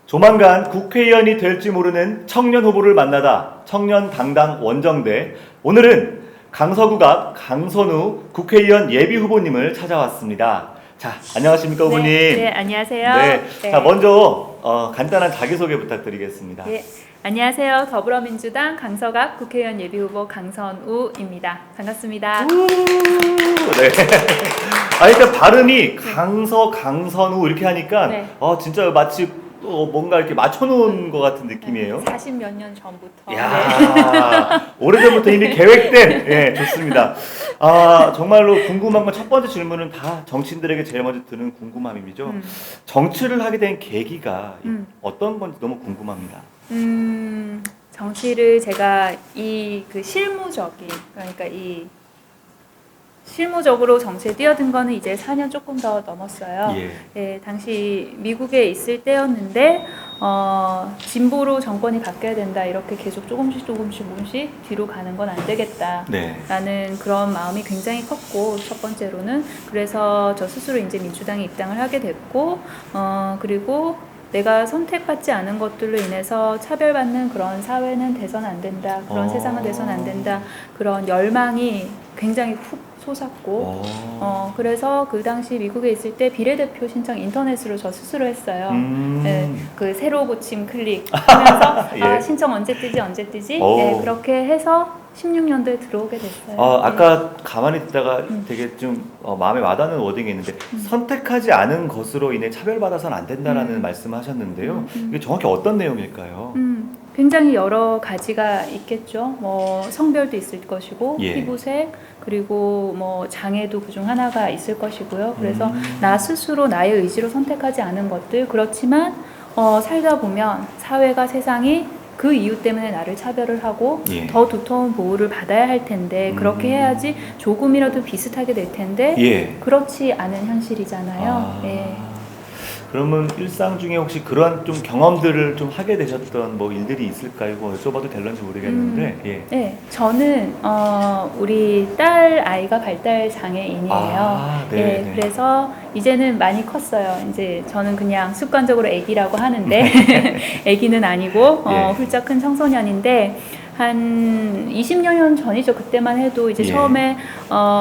조만간 국회의원이 될지 모르는 청년 후보를 만나다 청년 당당 원정대. 오늘은 강서구갑 강선우 국회의원 예비 후보님을 찾아왔습니다. 자, 안녕하십니까 후보님? 네, 안녕하세요. 네. 네. 자, 먼저 간단한 자기소개 부탁드리겠습니다. 네, 안녕하세요. 더불어민주당 강서갑 국회의원 예비후보 강선우입니다. 반갑습니다. 네. 아, 일단 발음이 강선우 이렇게 하니까 네. 진짜 마치 뭔가 이렇게 맞춰놓은 것 같은 느낌이에요. 40몇 년 전부터. 야, 오래전부터 이미 계획된. 예, 좋습니다. 정말로 궁금한 건 첫 번째 질문은 다 정치인들에게 제일 먼저 드는 궁금함이죠. 정치를 하게 된 계기가 어떤 건지 너무 궁금합니다. 정치를 제가 실무적인, 그러니까 실무적으로 정치에 뛰어든 거는 이제 4년 조금 더 넘었어요. 예, 당시 미국에 있을 때였는데 진보로 정권이 바뀌어야 된다, 이렇게 계속 조금씩 뒤로 가는 건 안 되겠다 라는 그런 마음이 굉장히 컸고, 첫 번째로는 그래서 저 스스로 이제 민주당에 입당을 하게 됐고, 그리고 내가 선택받지 않은 것들로 인해서 차별받는 그런 사회는 돼선 안 된다, 그런 세상은 돼선 안 된다, 그런 열망이 굉장히 훅 솟았고, 그래서 그 당시 미국에 있을 때 비례대표 신청 인터넷으로 저 스스로 했어요. 네, 그 세로 고침 클릭하면서 예. 신청 언제 뜨지 네, 그렇게 해서 16년도에 들어오게 됐어요. 아까 가만히 듣다가 되게 좀 마음에 와닿는 워딩이 있는데 선택하지 않은 것으로 인해 차별받아서는 안 된다라는 말씀하셨는데요. 이게 정확히 어떤 내용일까요? 굉장히 여러 가지가 있겠죠. 뭐 성별도 있을 것이고, 예. 피부색, 그리고 뭐 장애도 그중 하나가 있을 것이고요. 그래서 나 스스로 나의 의지로 선택하지 않은 것들, 그렇지만 살다 보면 사회가, 세상이 그 이유 때문에 나를 차별을 하고 예. 더 두터운 보호를 받아야 할 텐데, 그렇게 해야지 조금이라도 비슷하게 될 텐데 예. 그렇지 않은 현실이잖아요. 예. 그러면 일상 중에 혹시 그러한 좀 경험들을 좀 하게 되셨던 뭐 일들이 있을까요? 뭐 여쭤봐도 될런지 모르겠는데. 예. 네, 저는 우리 딸 아이가 발달 장애인이에요. 네. 그래서 이제는 많이 컸어요. 이제 저는 그냥 습관적으로 아기라고 하는데 아기는 아니고 예. 훌쩍 큰 청소년인데, 한 20여 년 전이죠. 그때만 해도 이제 예. 처음에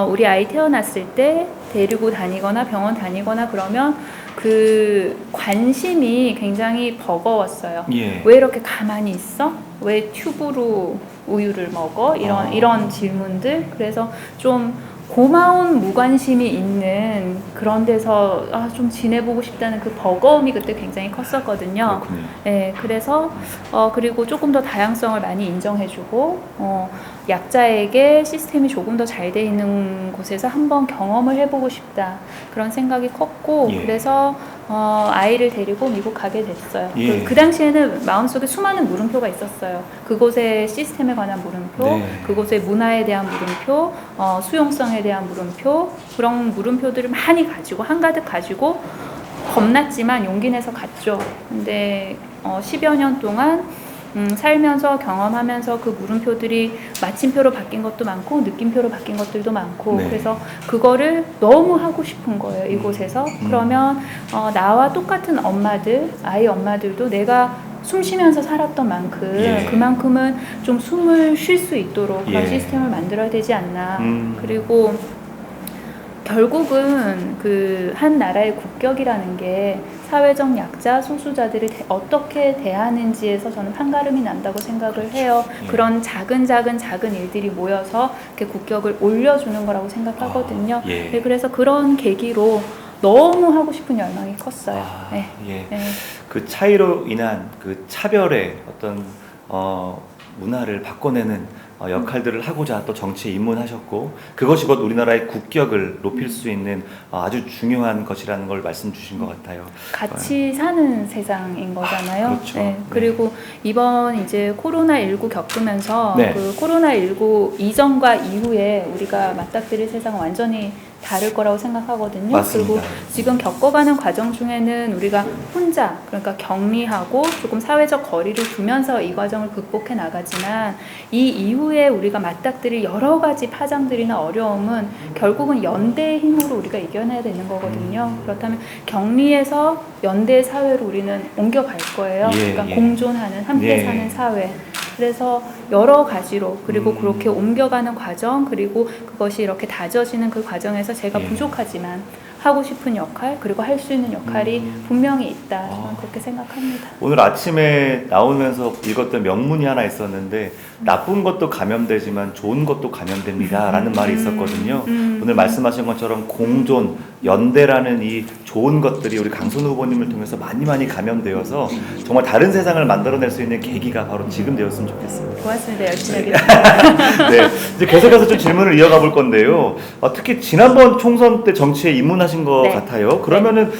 우리 아이 태어났을 때 데리고 다니거나 병원 다니거나 그러면 그 관심이 굉장히 버거웠어요. 예. 왜 이렇게 가만히 있어? 왜 튜브로 우유를 먹어? 이런 질문들. 그래서 좀 고마운 무관심이 있는 그런 데서 좀 지내보고 싶다는 그 버거움이 그때 굉장히 컸었거든요. 그렇군요. 네, 그래서 그리고 조금 더 다양성을 많이 인정해주고, 약자에게 시스템이 조금 더 잘 돼 있는 곳에서 한번 경험을 해보고 싶다, 그런 생각이 컸고, 예. 그래서 아이를 데리고 미국 가게 됐어요. 예. 그 당시에는 마음속에 수많은 물음표가 있었어요. 그곳의 시스템에 관한 물음표, 네. 그곳의 문화에 대한 물음표, 수용성에 대한 물음표, 그런 물음표들을 많이 가지고, 한가득 가지고 겁났지만 용기 내서 갔죠. 근데 10여 년 동안 살면서 경험하면서 그 물음표들이 마침표로 바뀐 것도 많고 느낌표로 바뀐 것들도 많고, 네. 그래서 그거를 너무 하고 싶은 거예요, 이곳에서. 그러면 나와 똑같은 엄마들, 아이 엄마들도 내가 숨 쉬면서 살았던 만큼 예. 그만큼은 좀 숨을 쉴 수 있도록 그런 예. 시스템을 만들어야 되지 않나. 그리고 결국은 그 한 나라의 국격이라는 게 사회적 약자, 소수자들을 어떻게 대하는지에서 저는 판가름이 난다고 생각을 해요. 예. 그런 작은 일들이 모여서 이렇게 국격을 올려주는 거라고 생각하거든요. 예. 네, 그래서 그런 계기로 너무 하고 싶은 열망이 컸어요. 네. 예. 네. 그 차이로 인한 그 차별의 어떤 문화를 바꿔내는 역할들을 하고자 또 정치에 입문하셨고, 그것이 곧 우리나라의 국격을 높일 수 있는 아주 중요한 것이라는 걸 말씀 주신 것 같아요. 같이 사는 세상인 거잖아요. 그렇죠. 네. 그리고 이번 이제 코로나19 겪으면서 네. 그 코로나19 이전과 이후에 우리가 맞닥뜨릴 세상은 완전히 다를 거라고 생각하거든요. 맞습니다. 그리고 지금 겪어가는 과정 중에는 우리가 혼자, 그러니까 격리하고 조금 사회적 거리를 두면서 이 과정을 극복해 나가지만, 이 이후에 우리가 맞닥뜨릴 여러 가지 파장들이나 어려움은 결국은 연대의 힘으로 우리가 이겨내야 되는 거거든요. 그렇다면 격리에서 연대 사회로 우리는 옮겨갈 거예요. 그러니까 공존하는, 함께 사는 사회. 그래서 여러 가지로, 그리고 그렇게 옮겨가는 과정, 그리고 그것이 이렇게 다져지는 그 과정에서 제가 부족하지만 하고 싶은 역할, 그리고 할 수 있는 역할이 분명히 있다. 저는 그렇게 생각합니다. 오늘 아침에 나오면서 읽었던 명문이 하나 있었는데, 나쁜 것도 감염되지만 좋은 것도 감염됩니다 라는 말이 있었거든요. 오늘 말씀하신 것처럼 공존, 연대라는 이 좋은 것들이 우리 강선우 후보님을 통해서 많이 감염되어서 정말 다른 세상을 만들어낼 수 있는 계기가 바로 지금 되었으면 좋겠습니다. 고맙습니다. 열심히 하겠습니다. 네, 이제 계속해서 좀 질문을 이어가 볼 건데요. 특히 지난번 총선 때 정치에 입문하신 것 같아요. 그러면은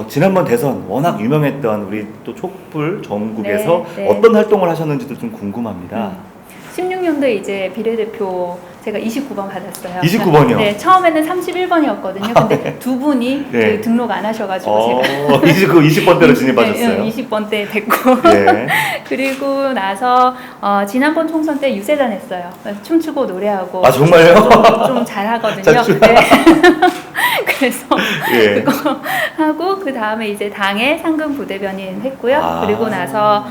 지난번 대선 워낙 유명했던 우리 또 촛불 전국에서 어떤 활동을 하셨는지도 좀 궁금합니다. 16년도에 이제 비례대표 제가 29번 받았어요. 29번이요? 네, 처음에는 31번이었거든요. 근데 두 분이 그 등록 안 하셔가지고 제가 20번대로 진입하셨어요? 네, 20번 때 됐고 그리고 나서 지난번 총선 때 유세단 했어요. 춤추고 노래하고. 아, 정말요? 좀 잘하거든요. 네. 그래서 그거 하고 그 다음에 이제 당의 상근 부대변인 했고요. 그리고 나서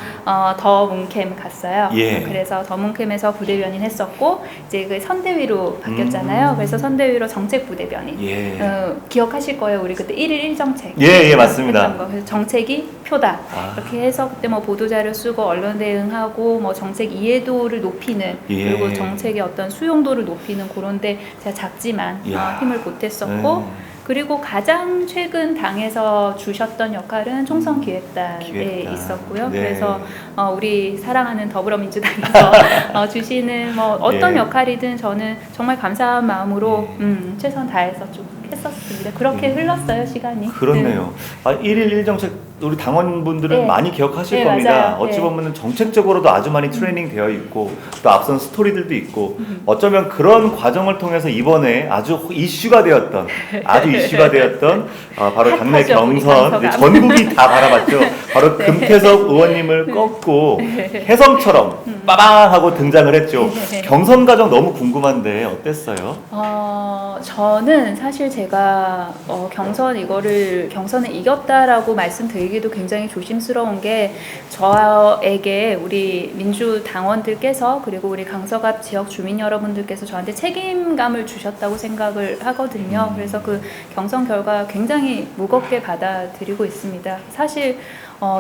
더 문캠 갔어요. 그래서 더 문캠에서 부대변인 했었고, 이제 그 선대위로 바뀌었잖아요. 그래서 선대위로 정책 부대변인. 기억하실 거예요. 우리 그때 1일 1정책. 예, 맞습니다. 그래서 정책이 표다. 이렇게 해서 그때 뭐 보도자료 쓰고 언론 대응하고 뭐 정책 이해도를 높이는, 그리고 정책의 어떤 수용도를 높이는 그런데 제가 작지만 힘을 보탰었고, 그리고 가장 최근 당에서 주셨던 역할은 총선 기획단에 있었고요. 그래서 우리 사랑하는 더불어민주당에서 주시는 뭐 어떤 역할이든 저는 정말 감사한 마음으로 최선 다해서 좀 했었습니다. 그렇게 흘렀어요, 시간이. 그렇네요. 1일 1정책 우리 당원분들은 많이 기억하실 겁니다. 맞아요. 어찌 보면 정책적으로도 아주 많이 트레이닝 되어 있고 또 앞선 스토리들도 있고 어쩌면 그런 과정을 통해서 이번에 아주 이슈가 되었던 바로 당내 경선, 전국이 다 바라봤죠. 바로 금태섭 의원님을 꺾고 혜성처럼 빠방 하고 등장을 했죠. 경선 과정 너무 궁금한데 어땠어요? 저는 사실 제가 경선을 이겼다라고 말씀드리기도 굉장히 조심스러운 게, 저에게 우리 민주당원들께서 그리고 우리 강서갑 지역 주민 여러분들께서 저한테 책임감을 주셨다고 생각을 하거든요. 그래서 그 경선 결과 굉장히 무겁게 받아들이고 있습니다. 사실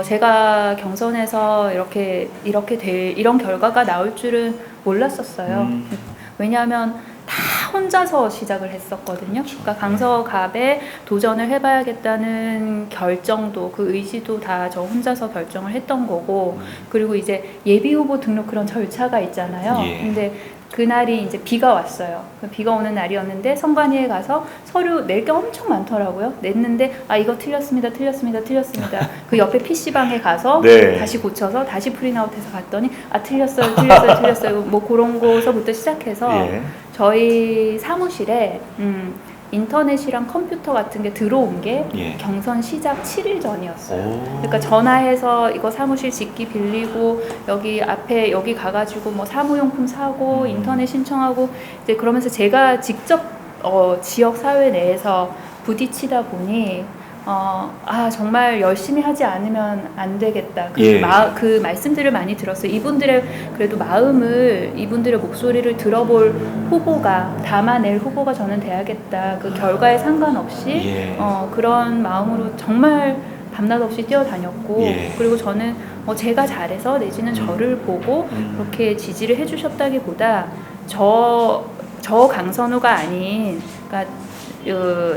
제가 경선에서 이런 결과가 나올 줄은 몰랐었어요. 왜냐하면 다 혼자서 시작을 했었거든요. 그러니까 강서갑에 도전을 해봐야겠다는 결정도, 그 의지도 다 저 혼자서 결정을 했던 거고, 그리고 이제 예비 후보 등록 그런 절차가 있잖아요. 근데 그날이 이제 비가 왔어요. 비가 오는 날이었는데 선관위에 가서 서류 낼 게 엄청 많더라고요. 냈는데 이거 틀렸습니다. 그 옆에 PC방에 가서 다시 고쳐서 다시 프린아웃해서 갔더니 틀렸어요. 뭐 그런 거서부터 시작해서 저희 사무실에 인터넷이랑 컴퓨터 같은 게 들어온 게 경선 시작 7일 전이었어요. 그러니까 전화해서 이거 사무실 짓기 빌리고 여기 가가지고 뭐 사무용품 사고 인터넷 신청하고, 이제 그러면서 제가 직접 지역 사회 내에서 부딪히다 보니 정말 열심히 하지 않으면 안 되겠다. 그 말씀들을 많이 들었어요. 이분들의 그래도 이분들의 목소리를 들어볼 후보가, 담아낼 후보가 저는 돼야겠다. 그 결과에 상관없이 그런 마음으로 정말 밤낮 없이 뛰어다녔고, 그리고 저는 제가 잘해서 내지는 저를 보고 그렇게 지지를 해주셨다기보다 저 강선우가 아닌, 그러니까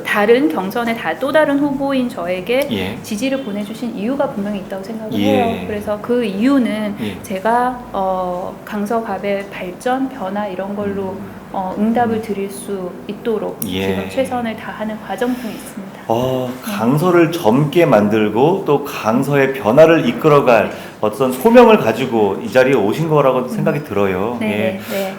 다른 경선의 또 다른 후보인 저에게 지지를 보내주신 이유가 분명히 있다고 생각을 해요. 그래서 그 이유는 제가 강서갑의 발전, 변화 이런 걸로 응답을 드릴 수 있도록 지금 최선을 다하는 과정 중에 있습니다. 강서를 젊게 만들고 또 강서의 변화를 이끌어갈 어떤 소명을 가지고 이 자리에 오신 거라고 생각이 들어요. 네, 예. 네.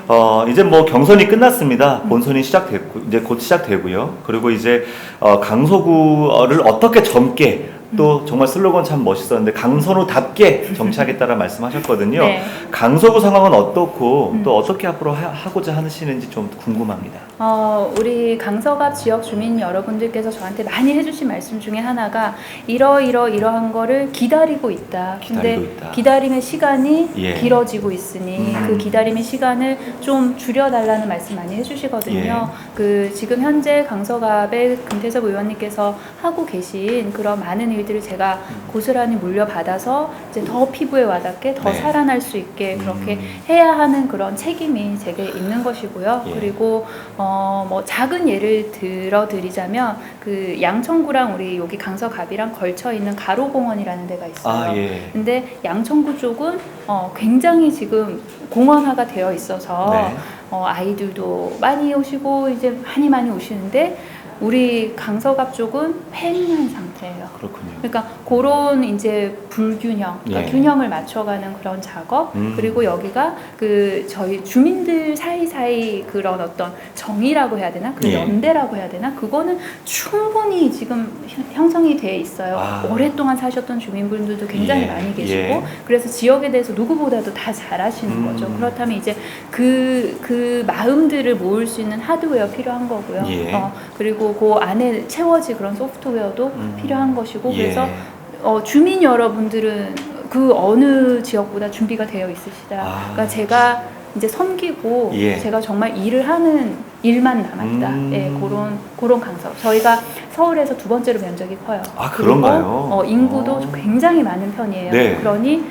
이제 뭐 경선이 끝났습니다. 본선이 시작됐고 이제 곧 시작되고요. 그리고 이제 강서구를 어떻게 젊게 또 정말 슬로건 참 멋있었는데 강선우답게 정치하겠다라는 말씀하셨거든요. 네. 강서구 상황은 어떻고 또 어떻게 앞으로 하고자 하시는지 좀 궁금합니다. 우리 강서갑 지역 주민 여러분들께서 저한테 많이 해주신 말씀 중에 하나가 이러한 거를 기다리고 있다. 근데 기다림의 시간이 예. 길어지고 있으니 그 기다림의 시간을 좀 줄여달라는 말씀 많이 해주시거든요. 그 지금 현재 강서갑의 금태섭 의원님께서 하고 계신 그런 많은 일들을 제가 고스란히 물려받아서 이제 더 피부에 와닿게 더 네. 살아날 수 있게 그렇게 해야 하는 그런 책임이 제게 있는 것이고요. 예. 그리고 뭐 작은 예를 들어드리자면 그 양천구랑 우리 여기 강서갑이랑 걸쳐 있는 가로공원이라는 데가 있어요. 예. 근데 양천구 쪽은 굉장히 지금 공원화가 되어 있어서 네. 아이들도 많이 오시고 이제 많이 오시는데 우리 강서갑 쪽은 폐인한 상태예요. 그렇군요. 그러니까 그런 이제 불균형, 그러니까 예. 균형을 맞춰가는 그런 작업, 그리고 여기가 그 저희 주민들 사이사이 그런 어떤 정의라고 해야 되나, 그 예. 연대라고 해야 되나, 그거는 충분히 지금 형성이 돼 있어요. 오랫동안 사셨던 주민분들도 굉장히 예. 많이 계시고, 예. 그래서 지역에 대해서 누구보다도 다 잘 아시는 거죠. 그렇다면 이제 그 마음들을 모을 수 있는 하드웨어 필요한 거고요. 예. 그리고 그 안에 채워질 그런 소프트웨어도 필요한 것이고 예. 그래서 주민 여러분들은 그 어느 지역보다 준비가 되어 있으시다. 그러니까 제가 이제 섬기고 예. 제가 정말 일을 하는 일만 남았다. 예, 그런 강서. 저희가 서울에서 두 번째로 면적이 커요. 그런가요? 인구도 굉장히 많은 편이에요. 네. 그러니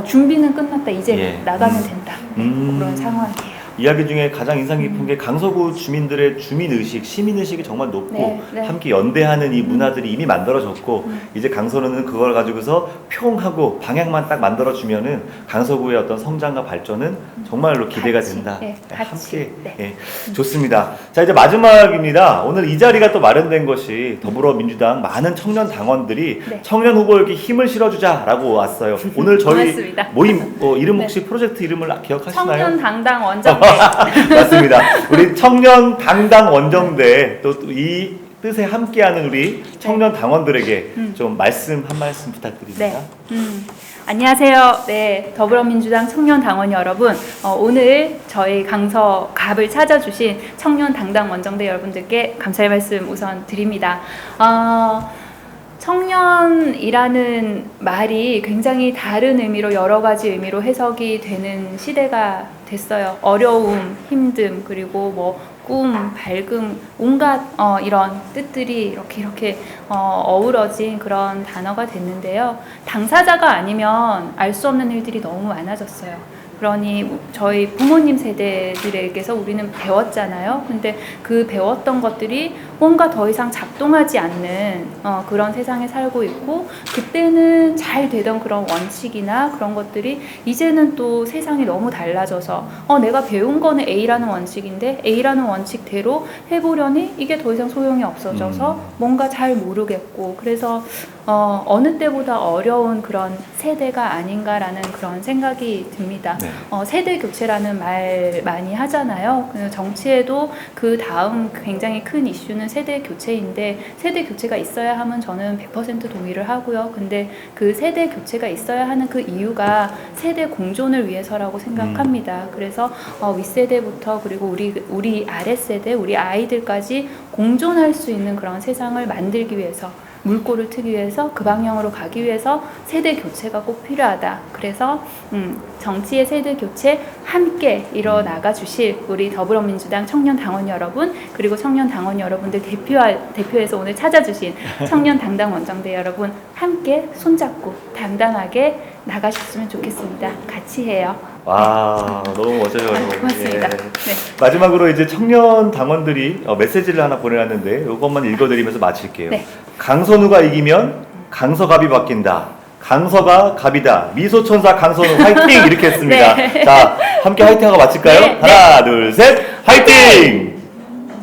준비는 끝났다. 이제 예. 나가면 된다. 그런 상황이에요. 이야기 중에 가장 인상 깊은 게 강서구 주민들의 주민의식, 시민의식이 정말 높고 네, 네. 함께 연대하는 이 문화들이 이미 만들어졌고 이제 강서는 그걸 가지고서 평하고 방향만 딱 만들어주면은 강서구의 어떤 성장과 발전은 정말로 기대가 같이, 된다. 네, 같이. 함께. 네. 예, 좋습니다. 자, 이제 마지막입니다. 오늘 이 자리가 또 마련된 것이 더불어민주당 많은 청년 당원들이 네. 청년 후보에게 힘을 실어주자라고 왔어요. 오늘 저희 고맙습니다. 모임 이름 네. 혹시 프로젝트 이름을 기억하시나요? 청년 당당 원정 맞습니다. 우리 청년 당당 원정대 또 이 뜻에 함께하는 우리 청년 당원들에게 좀 한 말씀 부탁드립니다. 네. 안녕하세요. 네, 더불어민주당 청년 당원 여러분, 오늘 저희 강서 갑을 찾아주신 청년 당당 원정대 여러분들께 감사의 말씀 우선 드립니다. 청년이라는 말이 굉장히 다른 의미로 여러 가지 의미로 해석이 되는 시대가 됐어요. 어려움, 힘듦, 그리고 뭐 꿈, 밝음, 온갖 이런 뜻들이 이렇게 어우러진 그런 단어가 됐는데요. 당사자가 아니면 알 수 없는 일들이 너무 많아졌어요. 그러니 저희 부모님 세대들에게서 우리는 배웠잖아요. 근데 그 배웠던 것들이 뭔가 더 이상 작동하지 않는 그런 세상에 살고 있고, 그때는 잘 되던 그런 원칙이나 그런 것들이 이제는 또 세상이 너무 달라져서 내가 배운 거는 A라는 원칙인데 A라는 원칙대로 해보려니 이게 더 이상 소용이 없어져서 뭔가 잘 모르겠고, 그래서 어느 때보다 어려운 그런 세대가 아닌가라는 그런 생각이 듭니다. 네. 세대 교체라는 말 많이 하잖아요. 정치에도 그 다음 굉장히 큰 이슈는 세대 교체인데, 세대 교체가 있어야 하면 저는 100% 동의를 하고요. 근데 그 세대 교체가 있어야 하는 그 이유가 세대 공존을 위해서라고 생각합니다. 그래서 윗세대부터 그리고 우리 아랫세대, 우리 아이들까지 공존할 수 있는 그런 세상을 만들기 위해서, 물꼬를 트기 위해서, 그 방향으로 가기 위해서 세대 교체가 꼭 필요하다. 그래서 정치의 세대 교체 함께 이뤄나가 주실 우리 더불어민주당 청년 당원 여러분, 그리고 청년 당원 여러분들 대표해서 오늘 찾아주신 청년 당당 원정대 여러분, 함께 손잡고 당당하게 나가셨으면 좋겠습니다. 같이 해요. 와, 너무 멋져요. 고맙습니다. 예. 네. 마지막으로 이제 청년 당원들이 메시지를 하나 보내놨는데 이것만 읽어드리면서 마칠게요. 네. 강선우가 이기면 강서갑이 바뀐다. 강서가 갑이다. 미소천사 강선우 화이팅! 이렇게 했습니다. 네. 자, 함께 화이팅하고 마칠까요? 네. 하나, 둘, 셋, 화이팅!